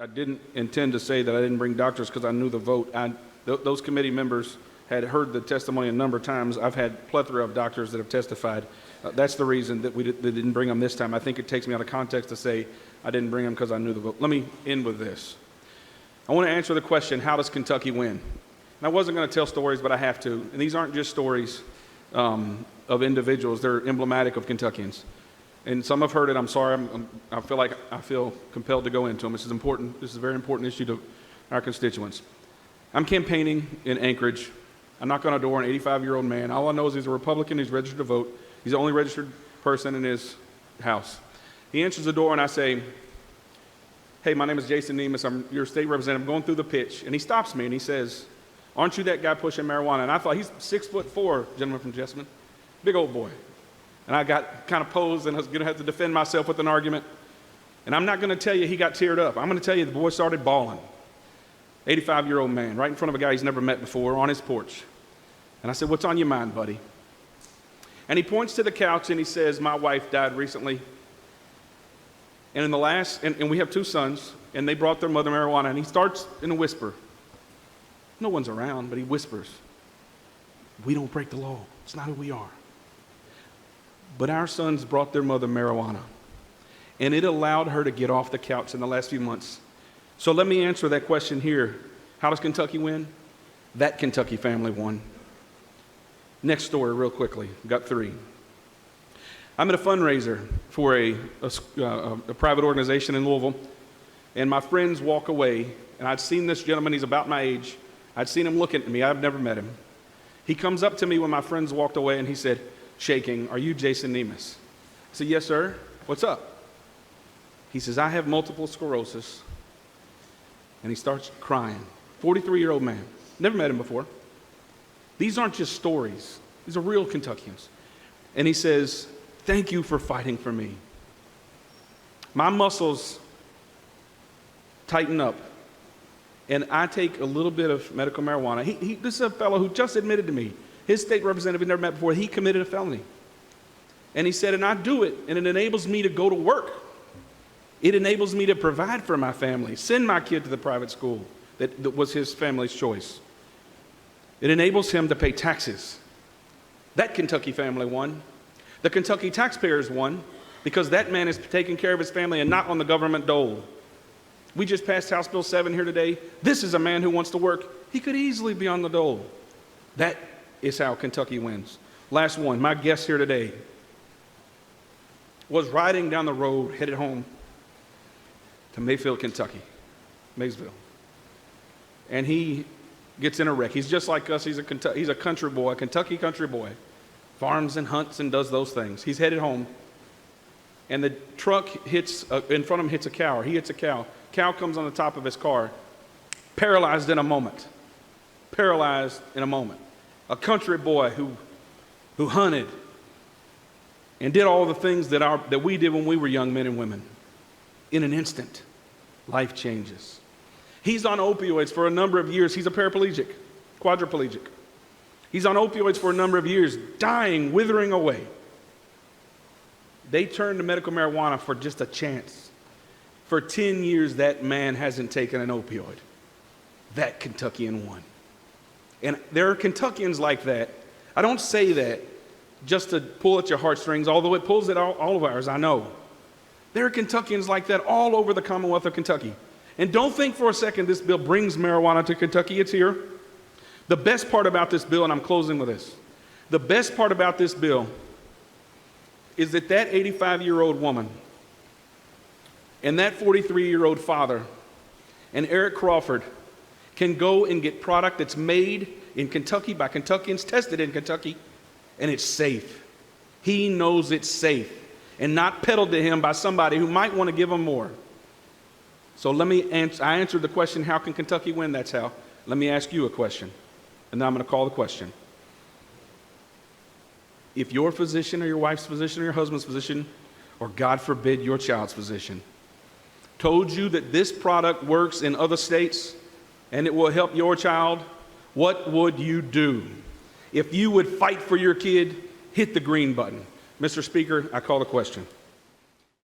I didn't intend to say that I didn't bring doctors because I knew the vote. Those committee members had heard the testimony a number of times. I've had plethora of doctors that have testified. That's the reason that we didn't bring them this time. I think it takes me out of context to say I didn't bring them because I knew the vote. Let me end with this. I want to answer the question, how does Kentucky win? And I wasn't going to tell stories, but I have to. And these aren't just stories of individuals. They're emblematic of Kentuckians. And some have heard it. I'm sorry. I feel compelled to go into them. This is important. This is a very important issue to our constituents. I'm campaigning in Anchorage. I knock on a door, an 85-year-old man. All I know is he's a Republican. He's registered to vote. He's the only registered person in his house. He answers the door, and I say, "Hey, my name is Jason Nemes. I'm your state representative. I'm going through the pitch." And he stops me, and he says, "Aren't you that guy pushing marijuana?" And I thought, he's 6'4", gentleman from Jessamine. Big old boy. And I got kind of posed, and I was going to have to defend myself with an argument. And I'm not going to tell you he got teared up. I'm going to tell you the boy started bawling. 85-year-old man, right in front of a guy he's never met before, on his porch. And I said, "What's on your mind, buddy?" And he points to the couch, and he says, "My wife died recently. And and we have 2 sons, and they brought their mother marijuana." And he starts in a whisper. No one's around, but he whispers, "We don't break the law. It's not who we are. But our sons brought their mother marijuana, and it allowed her to get off the couch in the last few months." So let me answer that question here. How does Kentucky win? That Kentucky family won. Next story, real quickly. We've got 3. I'm at a fundraiser for a private organization in Louisville, and my friends walk away, and I'd seen this gentleman. He's about my age. I'd seen him looking at me. I've never met him. He comes up to me when my friends walked away, and he said, shaking, "Are you Jason Nemes?" I said, "Yes, sir. What's up?" He says, "I have multiple sclerosis." And he starts crying. 43-year-old man. Never met him before. These aren't just stories. These are real Kentuckians. And he says, "Thank you for fighting for me. My muscles tighten up, and I take a little bit of medical marijuana." This is a fellow who just admitted to me, his state representative he'd never met before, he committed a felony. And he said, "And I do it, and it enables me to go to work. It enables me to provide for my family, send my kid to the private school that was his family's choice. It enables him to pay taxes." That Kentucky family won. The Kentucky taxpayers won because that man is taking care of his family and not on the government dole. We just passed House Bill 7 here today. This is a man who wants to work. He could easily be on the dole. That is how Kentucky wins. Last one, my guest here today was riding down the road, headed home to Mayfield, Kentucky, Maysville. And he gets in a wreck. He's just like us. He's a country boy, a Kentucky country boy. Farms and hunts and does those things. He's headed home. And the truck hits, in front of him hits a cow, or he hits a cow. Cow comes on the top of his car, paralyzed in a moment. Paralyzed in a moment. A country boy who hunted and did all the things that we did when we were young men and women. In an instant, life changes. He's on opioids for a number of years. He's a paraplegic, quadriplegic. He's on opioids for a number of years, dying, withering away. They turned to medical marijuana for just a chance. For 10 years, that man hasn't taken an opioid. That Kentuckian won. And there are Kentuckians like that. I don't say that just to pull at your heartstrings, although it pulls at all of ours, I know. There are Kentuckians like that all over the Commonwealth of Kentucky. And don't think for a second this bill brings marijuana to Kentucky. It's here. The best part about this bill, and I'm closing with this, the best part about this bill is that 85-year-old woman and that 43-year-old father and Eric Crawford can go and get product that's made in Kentucky by Kentuckians, tested in Kentucky, and it's safe. He knows it's safe and not peddled to him by somebody who might want to give him more. So I answered the question, how can Kentucky win? That's how. Let me ask you a question, and then I'm going to call the question. If your physician or your wife's physician or your husband's physician, or God forbid your child's physician, told you that this product works in other states and it will help your child, what would you do? If you would fight for your kid, hit the green button. Mr. Speaker, I call the question.